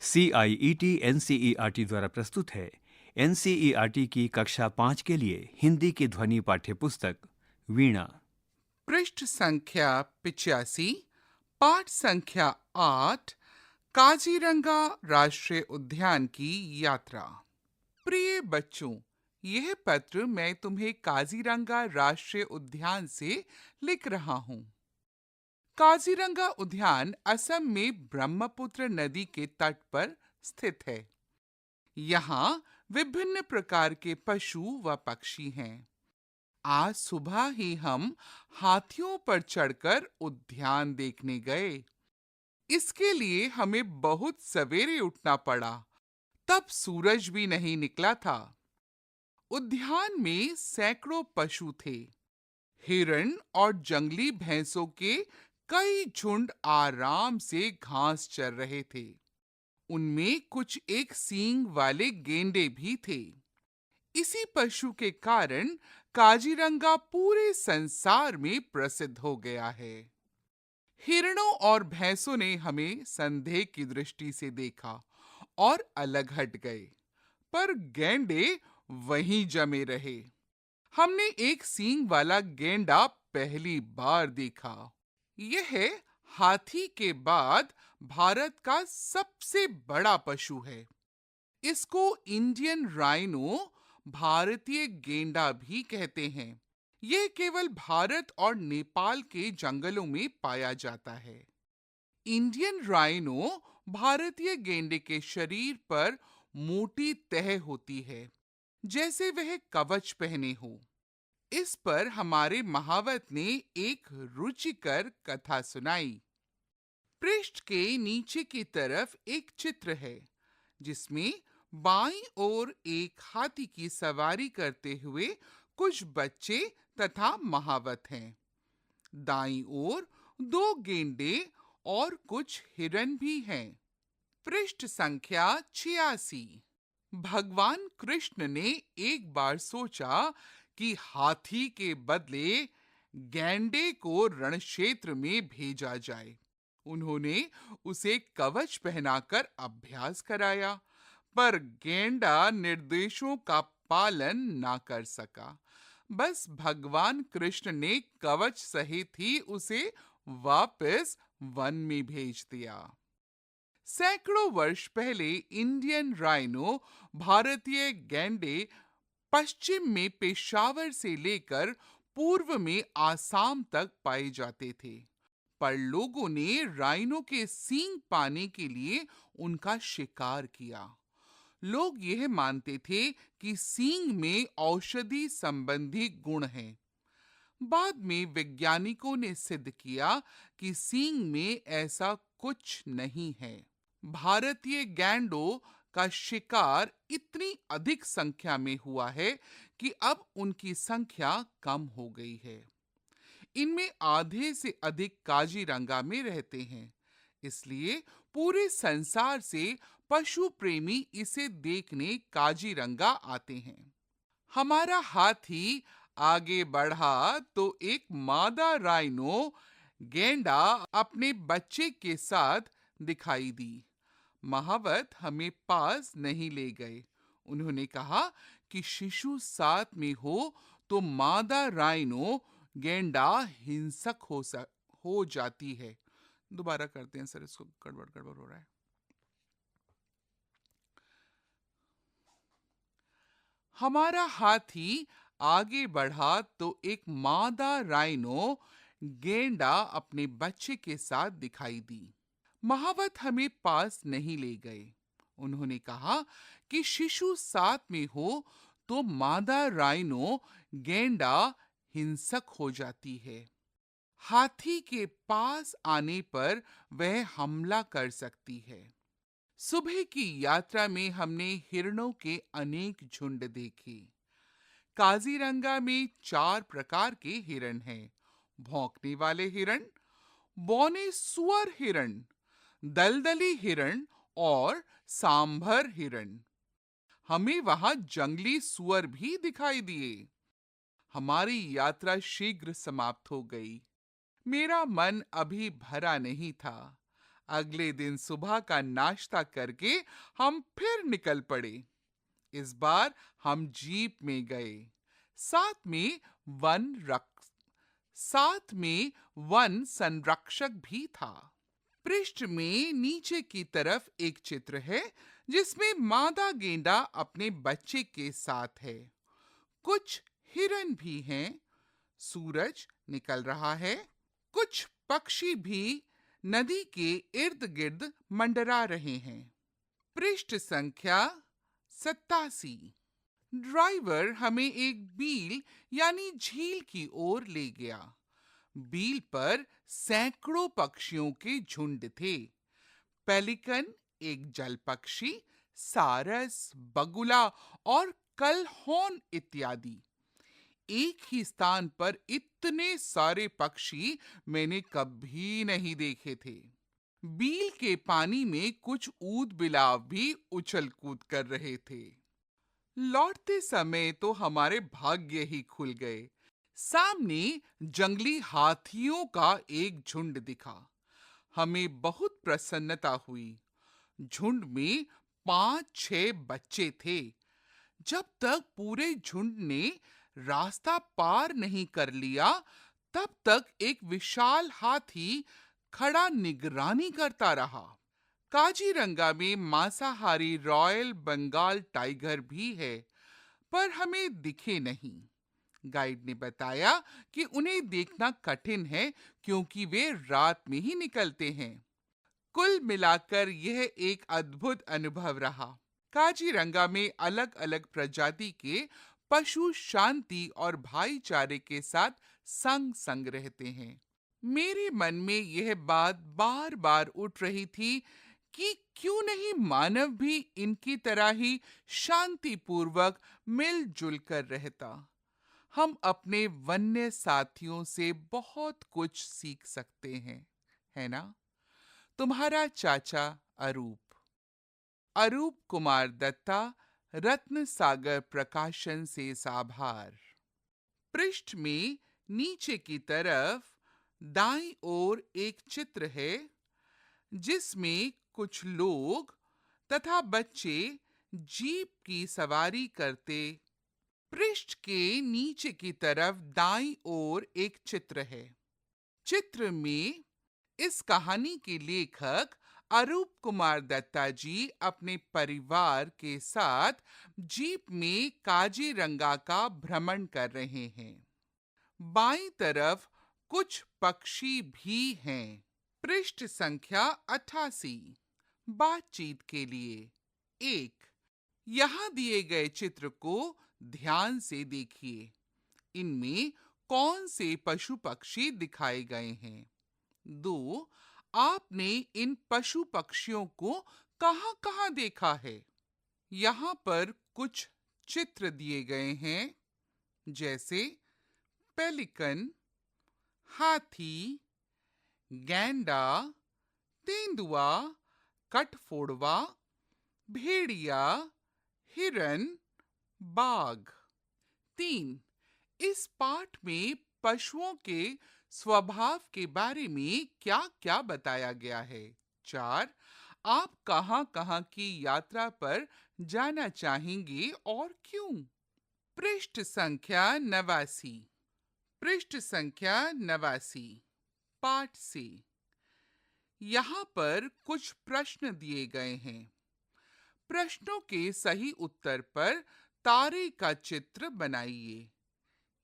CIET NCERT द्वारा प्रस्तुत है। NCERT की कक्षा 5 के लिए हिंदी की ध्वनि पाठ्य पुस्तक वीणा। पृष्ठ संख्या 85, पाठ संख्या 8, काजीरंगा राष्ट्रीय उद्यान की यात्रा। प्रिय बच्चों, यह पत्र मैं तुम्हें काजीरंगा राष्ट्रीय उद्यान से लिख रहा हूँ। काजीरंगा उद्यान असम में ब्रह्मपुत्र नदी के तट पर स्थित है। यहाँ विभिन्न प्रकार के पशु व पक्षी हैं। आज सुबह ही हम हाथियों पर चढ़कर उद्यान देखने गए। इसके लिए हमें बहुत सवेरे उठना पड़ा, तब सूरज भी नहीं निकला था। उद्यान में सैकड़ों पशु थे। हिरण और जंगली भैंसों के कई झुंड आराम से घास चर रहे थे। उनमें कुछ एक सींग वाले गेंडे भी थे। इसी पशु के कारण काजीरंगा पूरे संसार में प्रसिद्ध हो गया है। हिरणों और भैंसों ने हमें संदेह की दृष्टि से देखा और अलग हट गए, पर गेंडे वहीं जमे रहे। हमने एक सींग वाला गेंडा पहली बार देखा। यह हाथी के बाद भारत का सबसे बड़ा पशु है। इसको इंडियन राइनो, भारतीय गेंडा भी कहते हैं। यह केवल भारत और नेपाल के जंगलों में पाया जाता है। इंडियन राइनो भारतीय गेंडे के शरीर पर मोटी तह होती है, जैसे वह कवच पहने हो। इस पर हमारे महावत ने एक रुचिकर कथा सुनाई। पृष्ठ के नीचे की तरफ एक चित्र है, जिसमें बाईं ओर एक हाथी की सवारी करते हुए कुछ बच्चे तथा महावत हैं। दाईं ओर दो गेंडे और कुछ हिरन भी हैं। पृष्ठ संख्या 86। भगवान कृष्ण ने एक बार सोचा कि हाथी के बदले गैंडे को रणक्षेत्र में भेजा जाए। उन्होंने उसे कवच पहनाकर अभ्यास कराया, पर गेंडा निर्देशों का पालन ना कर सका। बस भगवान कृष्ण ने कवच सहित ही उसे वापस वन में भेज दिया। सैकड़ों वर्ष पहले इंडियन राइनो, भारतीय गैंडे, पश्चिम में पेशावर से लेकर पूर्व में आसाम तक पाए जाते थे, पर लोगों ने राइनो के सींग पाने के लिए उनका शिकार किया। लोग यह मानते थे कि सींग में औषधि संबंधी गुण हैं। बाद में वैज्ञानिकों ने सिद्ध किया कि सींग में ऐसा कुछ नहीं है। भारतीय गैंडों का शिकार इतनी अधिक संख्या में हुआ है कि अब उनकी संख्या कम हो गई है। इनमें आधे से अधिक काजीरंगा में रहते हैं, इसलिए पूरे संसार से पशु प्रेमी इसे देखने काजीरंगा आते हैं। हमारा हाथी आगे बढ़ा तो एक मादा राइनो गेंडा अपने बच्चे के साथ दिखाई दी। महावत हमें पास नहीं ले गए। उन्होंने कहा कि शिशु साथ में हो तो मादा राइनो गेंडा हिंसक हो जाती है। दोबारा करते हैं सर, इसको गड़बड़ गड़बड़ हो रहा है। हमारा हाथी आगे बढ़ा तो एक मादा राइनो गेंडा अपने बच्चे के साथ दिखाई दी। महावत हमें पास नहीं ले गए। उन्होंने कहा कि शिशु साथ में हो तो मादा राइनो गेंडा हिंसक हो जाती है। हाथी के पास आने पर वह हमला कर सकती है। सुबह की यात्रा में हमने हिरणों के अनेक झुंड देखे। काजीरंगा में 4 प्रकार के हिरण हैं: भौंकने वाले हिरण, बौने सुअर हिरण, दलदली हिरण और सांभर हिरण। हमें वहां जंगली सुअर भी दिखाई दिए। हमारी यात्रा शीघ्र समाप्त हो गई। मेरा मन अभी भरा नहीं था। अगले दिन सुबह का नाश्ता करके हम फिर निकल पड़े। इस बार हम जीप में गए। साथ में वन रक साथ में वन संरक्षक भी था। पृष्ठ में नीचे की तरफ एक चित्र है जिसमें मादा गेंडा अपने बच्चे के साथ है। कुछ हिरन भी हैं। सूरज निकल रहा है। कुछ पक्षी भी नदी के इर्द गिर्द मंडरा रहे हैं। पृष्ठ संख्या 87। ड्राइवर हमें एक बील यानी झील की ओर ले गया। बील पर सैकड़ों पक्षियों के झुंड थे। पेलिकन एक जल पक्षी, सारस, बगुला और कलहौन इत्यादि। एक ही स्थान पर इतने सारे पक्षी मैंने कभी नहीं देखे थे। बील के पानी में कुछ ऊद बिलाव भी उछल कूद कर रहे थे। लौटते समय तो हमारे भाग्य ही खुल गए। सामने जंगली हाथियों का एक झुंड दिखा। हमें बहुत प्रसन्नता हुई। झुंड में 5-6 बच्चे थे। जब तक पूरे झुंड ने रास्ता पार नहीं कर लिया, तब तक एक विशाल हाथी खड़ा निगरानी करता रहा। काजीरंगा में मांसाहारी रॉयल बंगाल टाइगर भी है, पर हमें दिखे नहीं। गाइड ने बताया कि उन्हें देखना कठिन है क्योंकि वे रात में ही निकलते हैं। कुल मिलाकर यह एक अद्भुत अनुभव रहा। काजीरंगा में अलग अलग प्रजाति के पशु शांति और भाईचारे के साथ संग संग रहते हैं। मेरे मन में यह बात बार बार उठ रही थी कि क्यों नहीं मानव भी इनकी तरह ही शांतिपूर्वक मिलजुल कर रहता। हम अपने वन्य साथियों से बहुत कुछ सीख सकते हैं, है ना? तुम्हारा चाचा अरूप कुमार दत्ता, रत्न सागर प्रकाशन से साभार। पृष्ठ में नीचे की तरफ दाईं ओर एक चित्र है जिसमें कुछ लोग तथा बच्चे जीप की सवारी करते। पृष्ठ के नीचे की तरफ दाईं ओर एक चित्र है। चित्र में इस कहानी के लेखक अरूप कुमार दत्ता जी अपने परिवार के साथ जीप में काजीरंगा का भ्रमण कर रहे हैं। बाईं तरफ कुछ पक्षी भी हैं। पृष्ठ संख्या 88। बातचीत के लिए 1। यहाँ दिए गए चित्र को ध्यान से देखिए। इनमें कौन से पशु पक्षी दिखाए गए हैं? 2। आपने इन पशु पक्षियों को कहाँ-कहाँ देखा है? यहाँ पर कुछ चित्र दिए गए हैं, जैसे पेलिकन, हाथी, गैंडा, तेंदुआ, कठफोड़वा, भेड़िया, हिरन, बाघ। 3। इस पाठ में पशुओं के स्वभाव के बारे में क्या-क्या बताया गया है? 4। आप कहाँ-कहाँ की यात्रा पर जाना चाहेंगे और क्यों? पृष्ठ संख्या 89। पृष्ठ संख्या 89 पाठ से। यहाँ पर कुछ प्रश्न दिए गए हैं। प्रश्नों के सही उत्तर पर तारे का चित्र बनाइए।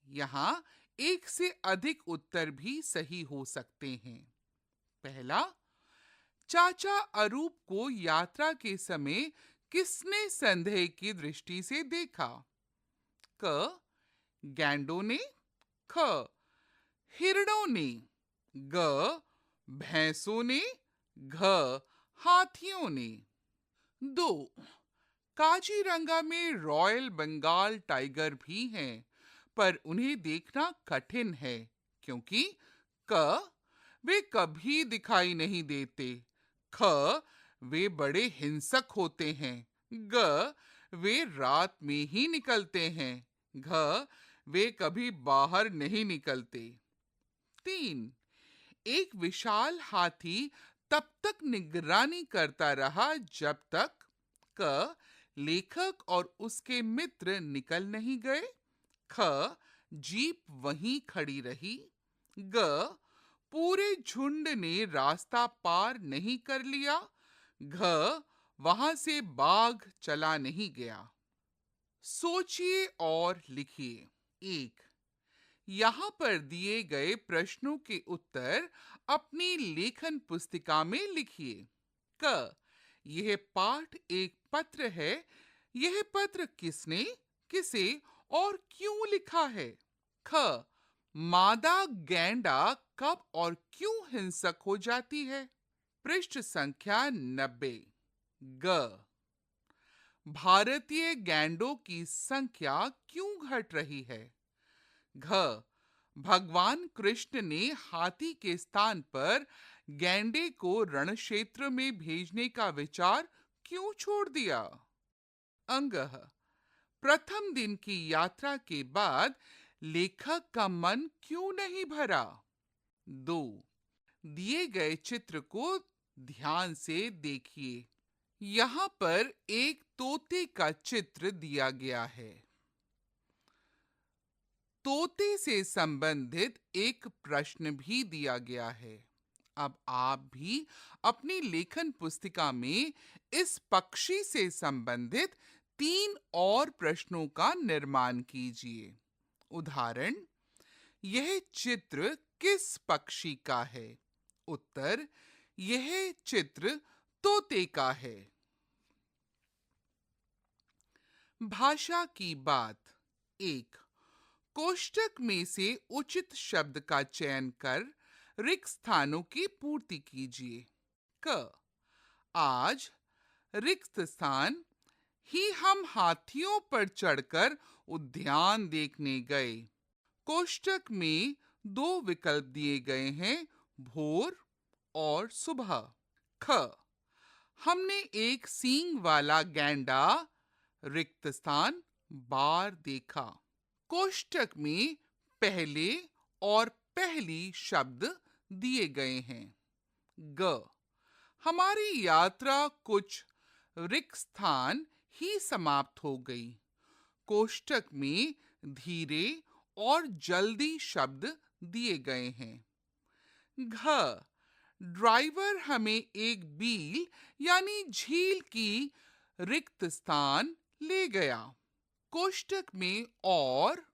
यहाँ एक से अधिक उत्तर भी सही हो सकते हैं। पहला, चाचा अरूप को यात्रा के समय किसने संदेह की दृष्टि से देखा? क, गैंडों ने, ख, हिरणों ने, ग, भैंसों ने, घ, हाथियों ने। 2। काजीरंगा में रॉयल बंगाल टाइगर भी हैं, पर उन्हें देखना कठिन है क्योंकि क, वे कभी दिखाई नहीं देते, ख, वे बड़े हिंसक होते हैं, ग, वे रात में ही निकलते हैं, घ, वे कभी बाहर नहीं निकलते। 3। एक विशाल हाथी तब तक निगरानी करता रहा जब तक क लेखक और उसके मित्र निकल नहीं गए, ख जीप वहीं खड़ी रही, ग पूरे झुंड ने रास्ता पार नहीं कर लिया, घ वहां से बाघ चला नहीं गया। सोचिए और लिखिए। एक, यहाँ पर दिए गए प्रश्नों के उत्तर अपनी लेखन पुस्तिका में लिखिए। क यह पाठ एक पत्र है। यह पत्र किसने, किसे और क्यों लिखा है? ख मादा गैंडा कब और क्यों हिंसक हो जाती है? पृष्ठ संख्या 90। ग भारतीय गैंडों की संख्या क्यों घट रही है? घ भगवान कृष्ण ने हाथी के स्थान पर गैंडे को रण क्षेत्र में भेजने का विचार क्यों छोड़ दिया? अंगः प्रथम दिन की यात्रा के बाद लेखक का मन क्यों नहीं भरा? 2 दिए गए चित्र को ध्यान से देखिए। यहाँ पर एक तोते का चित्र दिया गया है। तोते से संबंधित एक प्रश्न भी दिया गया है। अब आप भी अपनी लेखन पुस्तिका में इस पक्षी से संबंधित 3 और प्रश्नों का निर्माण कीजिए। उदाहरण, यह चित्र किस पक्षी का है? उत्तर, यह चित्र तोते का है। भाषा की बात। 1 कोष्टक में से उचित शब्द का चयन कर रिक्त स्थानों की पूर्ति कीजिए। क आज रिक्त स्थान, ही हम हाथियों पर चढ़कर उद्यान देखने गए। कोष्टक में 2 विकल्प दिए गए हैं, भोर और सुबह। ख हमने एक सींग वाला गैंडा, रिक्त स्थान, बार देखा। कोष्टक में पहले और पहली शब्द दिए गए हैं। ग हमारी यात्रा कुछ रिक्त स्थान ही समाप्त हो गई। कोष्टक में धीरे और जल्दी शब्द दिए गए हैं। घ ड्राइवर हमें एक बील यानी झील की रिक्त स्थान ले गया। कोष्टक में और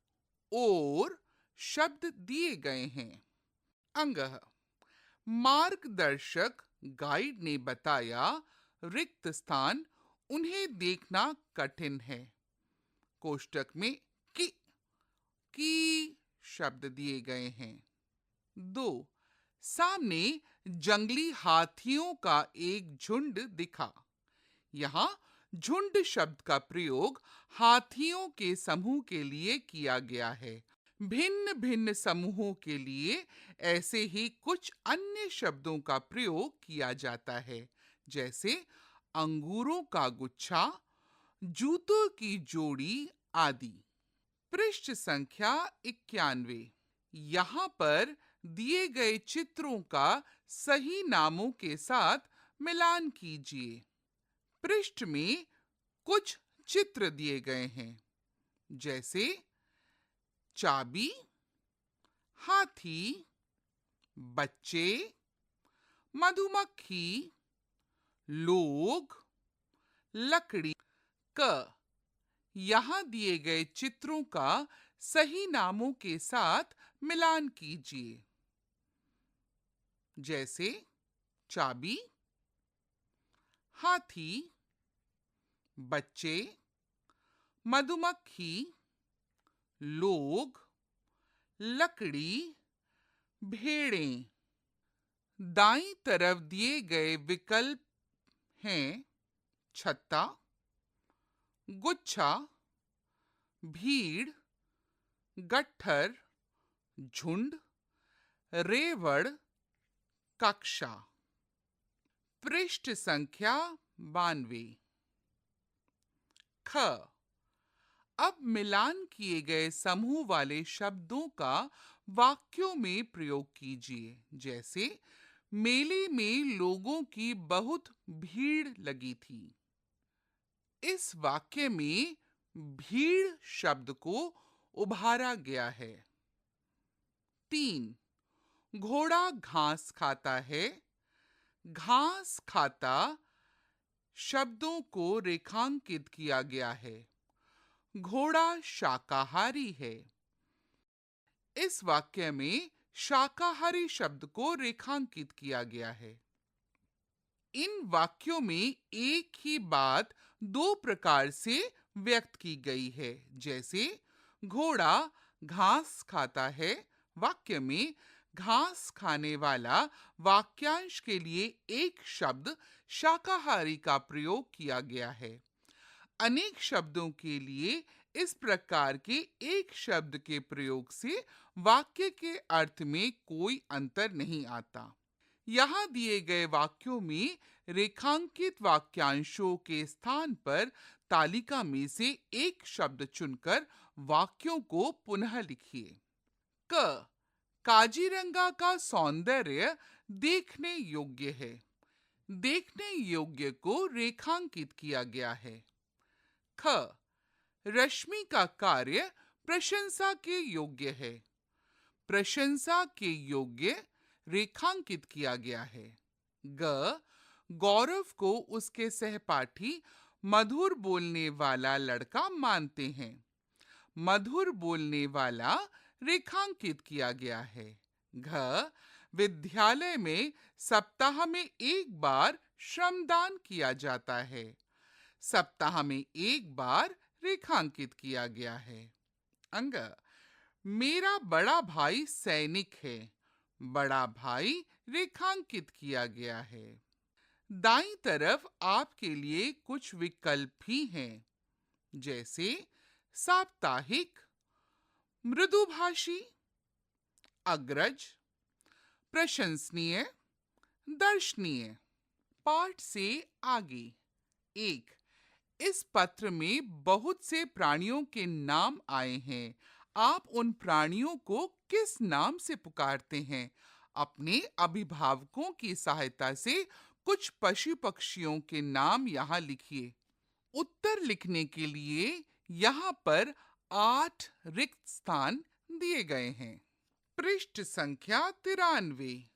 शब्द दिए गए हैं। अंगः मार्गदर्शक गाइड ने बताया रिक्त स्थान उन्हें देखना कठिन है। कोष्टक में की शब्द दिए गए हैं। 2 सामने जंगली हाथियों का एक झुंड दिखा। यहाँ झुंड शब्द का प्रयोग हाथियों के समूह के लिए किया गया है। भिन्न भिन्न समूहों के लिए ऐसे ही कुछ अन्य शब्दों का प्रयोग किया जाता है, जैसे अंगूरों का गुच्छा, जूतों की जोड़ी आदि। पृष्ठ संख्या 91। यहाँ पर दिए गए चित्रों का सही नामों के साथ मिलान कीजिए। पृष्ठ में कुछ चित्र दिए गए हैं, जैसे चाबी, हाथी, बच्चे, मधुमक्खी, लोग, लकड़ी। क यहाँ दिए गए चित्रों का सही नामों के साथ मिलान कीजिए, जैसे चाबी, हाथी, बच्चे, मधुमक्खी, लोग, लकड़ी, भेड़ें। दाईं तरफ दिए गए विकल्प हैं छत्ता, गुच्छा, भीड़, गट्ठर, झुंड, रेवड़, कक्षा। पृष्ठ संख्या 92। ख अब मिलान किए गए समूह वाले शब्दों का वाक्यों में प्रयोग कीजिए, जैसे मेले में लोगों की बहुत भीड़ लगी थी। इस वाक्य में भीड़ शब्द को उभारा गया है। 3. घोड़ा घास खाता है। घास खाता शब्दों को रेखांकित किया गया है। घोड़ा शाकाहारी है। इस वाक्य में शाकाहारी शब्द को रेखांकित किया गया है। इन वाक्यों में एक ही बात दो प्रकार से व्यक्त की गई है। जैसे घोड़ा घास खाता है वाक्य में घास खाने वाला वाक्यांश के लिए एक शब्द शाकाहारी का प्रयोग किया गया है। अनेक शब्दों के लिए इस प्रकार के एक शब्द के प्रयोग से वाक्य के अर्थ में कोई अंतर नहीं आता। यहाँ दिए गए वाक्यों में रेखांकित वाक्यांशों के स्थान पर तालिका में से एक शब्द चुनकर वाक्यों को पुनः लिखिए। क. काजीरंगा का सौंदर्य देखने योग्य है। देखने योग्य को रेखांकित किया गया है। ख. रश्मि का कार्य प्रशंसा के योग्य है। प्रशंसा के योग्य रेखांकित किया गया है। ग. गौरव को उसके सहपाठी मधुर बोलने वाला लड़का मानते हैं। मधुर बोलने वाला रेखांकित किया गया है। घ. विद्यालय में सप्ताह में एक बार श्रमदान किया जाता है। सप्ताह में एक बार रेखांकित किया गया है। अंग. मेरा बड़ा भाई सैनिक है। बड़ा भाई रेखांकित किया गया है। दाईं तरफ आपके लिए कुछ विकल्प भी हैं, जैसे साप्ताहिक, मृदुभाषी, अग्रज, प्रशंसनीय, दर्शनीय। पाठ से आगे। 1. इस पत्र में बहुत से प्राणियों के नाम आए हैं। आप उन प्राणियों को किस नाम से पुकारते हैं? अपने अभिभावकों की सहायता से कुछ पशु पक्षियों के नाम यहाँ लिखिए। उत्तर लिखने के लिए यहाँ पर 8 रिक्त स्थान दिए गए हैं। पृष्ठ संख्या 93।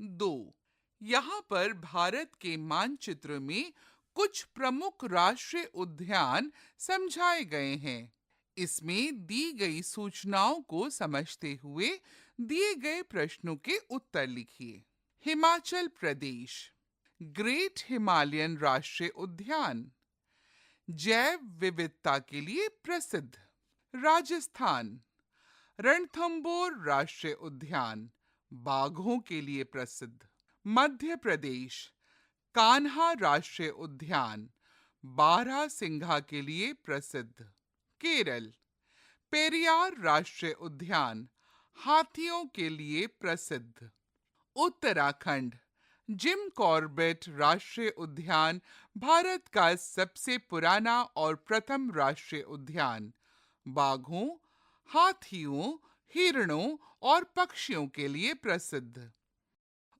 2. यहाँ पर भारत के मानचित्र में कुछ प्रमुख राष्ट्रीय उद्यान समझाए गए हैं। इसमें दी गई सूचनाओं को समझते हुए दिए गए प्रश्नों के उत्तर लिखिए। हिमाचल प्रदेश, ग्रेट हिमालयन राष्ट्रीय उद्यान, जैव विविधता के लिए प्रसिद्ध। राजस्थान, रणथंभौर राष्ट्रीय उद्यान, बाघों के लिए प्रसिद्ध। मध्य प्रदेश, कान्हा राष्ट्रीय उद्यान, बारहसिंघा के लिए प्रसिद्ध। केरल, पेरियार राष्ट्रीय उद्यान, हाथियों के लिए प्रसिद्ध। उत्तराखंड, जिम कॉर्बेट राष्ट्रीय उद्यान भारत का सबसे पुराना और प्रथम राष्ट्रीय उद्यान, बाघों, हाथियों, हिरणों और पक्षियों के लिए प्रसिद्ध।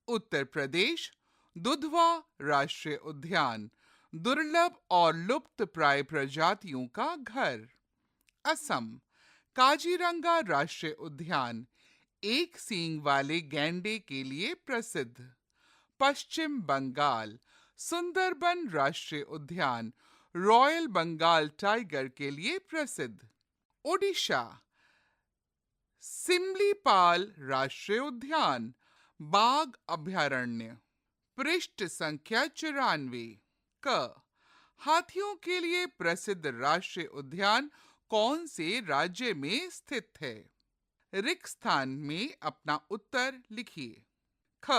उत्तर प्रदेश, दुधवा राष्ट्रीय उद्यान, दुर्लभ और लुप्त प्राय प्रजातियों का घर। असम, काजीरंगा राष्ट्रीय उद्यान, एक सींग वाले गैंडे के लिए प्रसिद्ध। पश्चिम बंगाल, सुंदरबन राष्ट्रीय उद्यान, रॉयल बंगाल टाइगर के लिए प्रसिद्ध। ओडिशा, सिमलीपाल राष्ट्रीय उद्यान, बाघ अभयारण्य। पृष्ठ संख्या 94। क. हाथियों के लिए प्रसिद्ध राष्ट्रीय उद्यान कौन से राज्य में स्थित है? रिक्त स्थान में अपना उत्तर लिखिए। ख.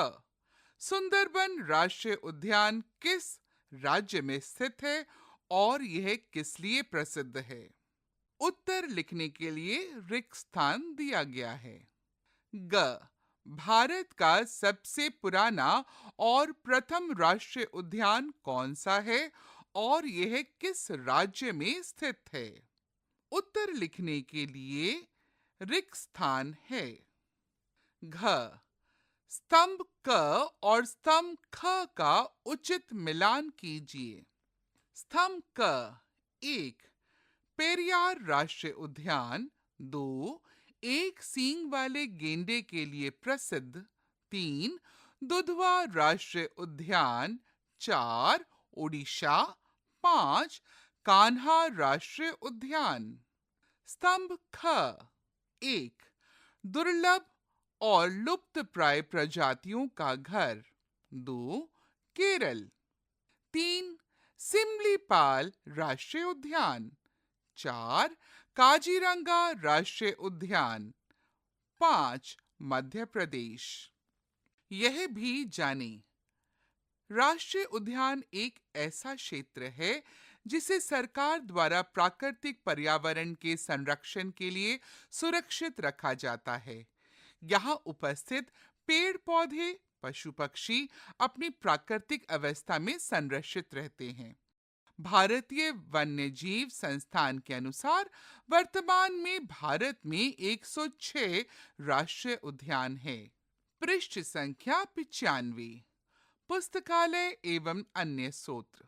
सुंदरबन राष्ट्रीय उद्यान किस राज्य में स्थित है और यह किस लिए प्रसिद्ध है? उत्तर लिखने के लिए रिक्त स्थान दिया गया है। ग. भारत का सबसे पुराना और प्रथम राष्ट्रीय उद्यान कौन सा है और यह किस राज्य में स्थित है? उत्तर लिखने के लिए रिक्त स्थान है। घ. स्तंभ क और स्तंभ ख का उचित मिलान कीजिए। स्तंभ क 1 पेरियार राष्ट्रीय उद्यान, 2 एक सींग वाले गेंडे के लिए प्रसिद्ध, 3 दुधवा राष्ट्रीय उद्यान, 4 ओडिशा, 5 कान्हा राष्ट्रीय उद्यान। स्तंभ ख 1 दुर्लभ और लुप्त प्राय प्रजातियों का घर, 2 केरल, 3 सिमलीपाल राष्ट्रीय उद्यान, 4 काजीरंगा राष्ट्रीय उद्यान, 5 मध्य प्रदेश। यह भी जाने, राष्ट्रीय उद्यान एक ऐसा क्षेत्र है जिसे सरकार द्वारा प्राकृतिक पर्यावरण के संरक्षण के लिए सुरक्षित रखा जाता है। यहाँ उपस्थित पेड़ पौधे, पशु पक्षी अपनी प्राकृतिक अवस्था में संरक्षित रहते हैं। भारतीय वन्यजीव संस्थान के अनुसार वर्तमान में भारत में 106 राष्ट्रीय उद्यान है। पृष्ठ संख्या 95। पुस्तकालय एवं अन्य स्रोत।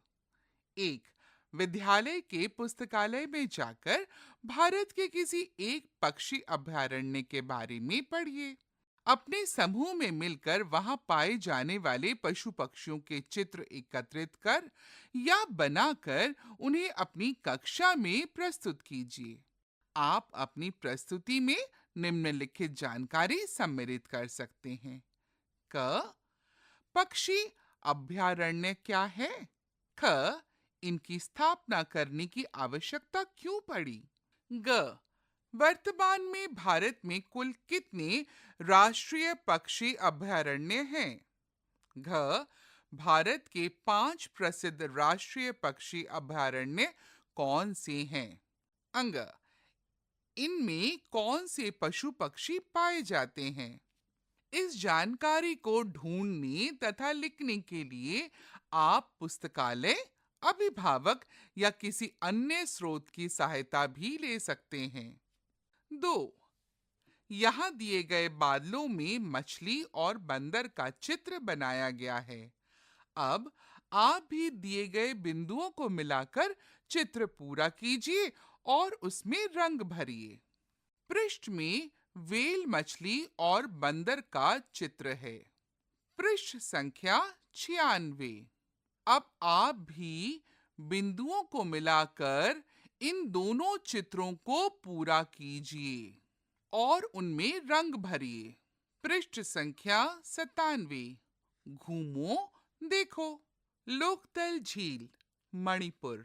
1 विद्यालय के पुस्तकालय में जाकर भारत के किसी एक पक्षी अभयारण्य के बारे में पढ़िए। अपने समूह में मिलकर वहां पाए जाने वाले पशु पक्षियों के चित्र एकत्रित कर या बनाकर उन्हें अपनी कक्षा में प्रस्तुत कीजिए। आप अपनी प्रस्तुति में निम्नलिखित जानकारी सम्मिलित कर सकते हैं। क पक्षी अभयारण्य क्या है? ख इनकी स्थापना करने की आवश्यकता क्यों पड़ी? ग वर्तमान में भारत में कुल कितने राष्ट्रीय पक्षी अभयारण्य हैं? घ भारत के 5 प्रसिद्ध राष्ट्रीय पक्षी अभयारण्य कौन से हैं? अंग इनमें कौन से पशु पक्षी पाए जाते हैं? इस जानकारी को ढूंढने तथा लिखने के लिए आप पुस्तकालय, अभिभावक या किसी अन्य स्रोत की सहायता भी ले सकते हैं। 2 यहाँ दिए गए बादलों में मछली और बंदर का चित्र बनाया गया है। अब आप भी दिए गए बिंदुओं को मिलाकर चित्र पूरा कीजिए और उसमें रंग भरिए। पृष्ठ में व्हेल मछली और बंदर का चित्र है। पृष्ठ संख्या 96। अब आप भी बिंदुओं को मिलाकर इन दोनों चित्रों को पूरा कीजिए और उनमें रंग भरिए। पृष्ठ संख्या 97। घूमो, देखो। लोकतल झील, मणिपुर।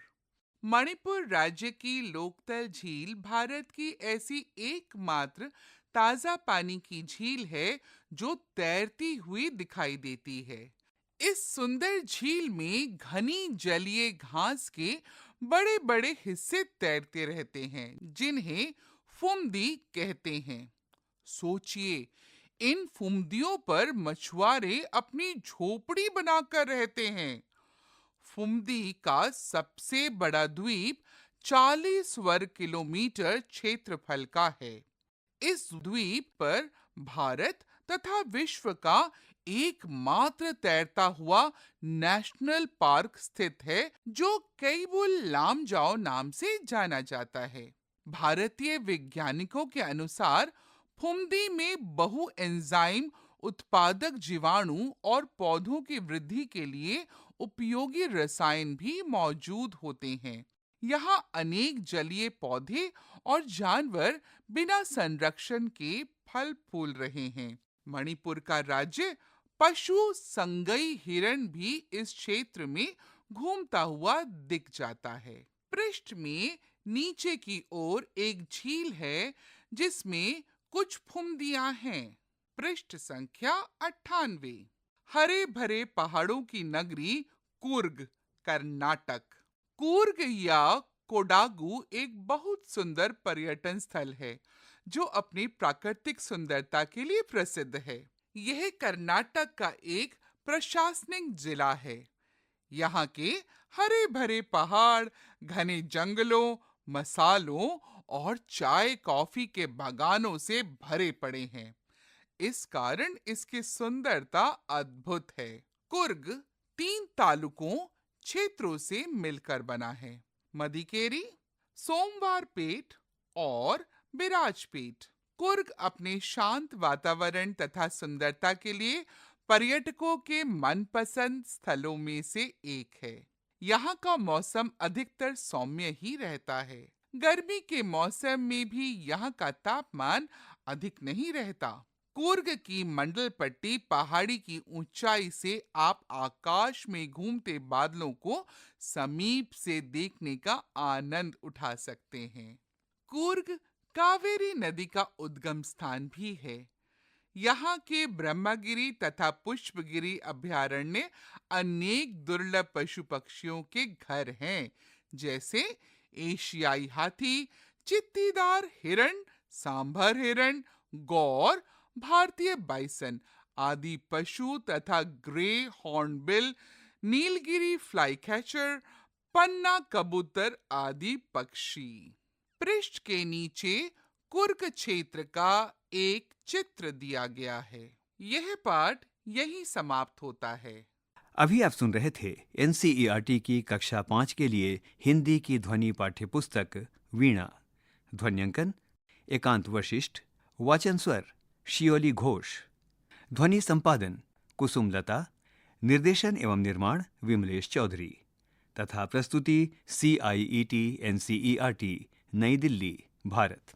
मणिपुर राज्य की लोकतल झील भारत की ऐसी एकमात्र ताजा पानी की झील है जो तैरती हुई दिखाई देती है। इस सुंदर झील में घनी जलीय घास के बड़े बड़े हिस्से तैरते रहते हैं, जिन्हें फुमदी कहते हैं। सोचिए, इन फुमदियों पर मछुआरे अपनी झोपड़ी बनाकर रहते हैं। फुमदी का सबसे बड़ा द्वीप 40 वर्ग किलोमीटर क्षेत्रफल का है। इस द्वीप पर भारत तथा विश्व का एकमात्र तैरता हुआ नेशनल पार्क स्थित है, जो केबुल लामजाओ नाम से जाना जाता है। भारतीय वैज्ञानिकों के अनुसार फुमदी में बहु एंजाइम उत्पादक जीवाणु और पौधों की वृद्धि के लिए उपयोगी रसायन भी मौजूद होते हैं। यहाँ अनेक जलीय पौधे और जानवर बिना संरक्षण के फल फूल रहे हैं। मणिपुर का राज्य पशु संगई हिरण भी इस क्षेत्र में घूमता हुआ दिख जाता है। पृष्ठ में नीचे की ओर एक झील है जिसमें कुछ फुमदियां हैं। पृष्ठ संख्या 98। हरे भरे पहाड़ों की नगरी कूर्ग, कर्नाटक। कूर्ग या कोडागु एक बहुत सुंदर पर्यटन स्थल है जो अपनी प्राकृतिक सुंदरता के लिए प्रसिद्ध है। यह कर्नाटक का एक प्रशासनिक जिला है। यहाँ के हरे भरे पहाड़, घने जंगलों, मसालों और चाय कॉफी के बागानों से भरे पड़े हैं। इस कारण इसकी सुंदरता अद्भुत है। कुर्ग 3 तालुकों क्षेत्रों से मिलकर बना है: मदिकेरी, सोमवारपेट और बिराजपेट। कुर्ग अपने शांत वातावरण तथा सुंदरता के लिए पर्यटकों के मनपसंद स्थलों में से एक है। यहाँ का मौसम अधिकतर सौम्य ही रहता है। गर्मी के मौसम में भी यहाँ का तापमान अधिक नहीं रहता। कुर्ग की मंडल पट्टी पहाड़ी की ऊंचाई से आप आकाश में घूमते बादलों को समीप से देखने का आनंद उठा सकते हैं। कुर्ग कावेरी नदी का उद्गम स्थान भी है। यहाँ के ब्रह्मगिरी तथा पुष्पगिरी अभयारण्य अनेक दुर्लभ पशु पक्षियों के घर हैं, जैसे एशियाई हाथी, चित्तीदार हिरण, सांभर हिरण, गौर, भारतीय बाइसन आदि पशु तथा ग्रे हॉर्नबिल, नीलगिरी फ्लाईकैचर, पन्ना कबूतर आदि पक्षी। पृष्ठ के नीचे कुर्ग क्षेत्र का एक चित्र दिया गया है। यह पाठ यहीं समाप्त होता है। अभी आप सुन रहे थे एनसीईआरटी की कक्षा 5 के लिए हिंदी की ध्वनि पाठ्य पुस्तक वीणा। ध्वन्यांकन एकांत वशिष्ठ, वाचन स्वर शियोली घोष, ध्वनि संपादन कुसुमलता, निर्देशन एवं निर्माण विमलेश चौधरी तथा प्रस्तुति CIET NCERT नई दिल्ली, भारत।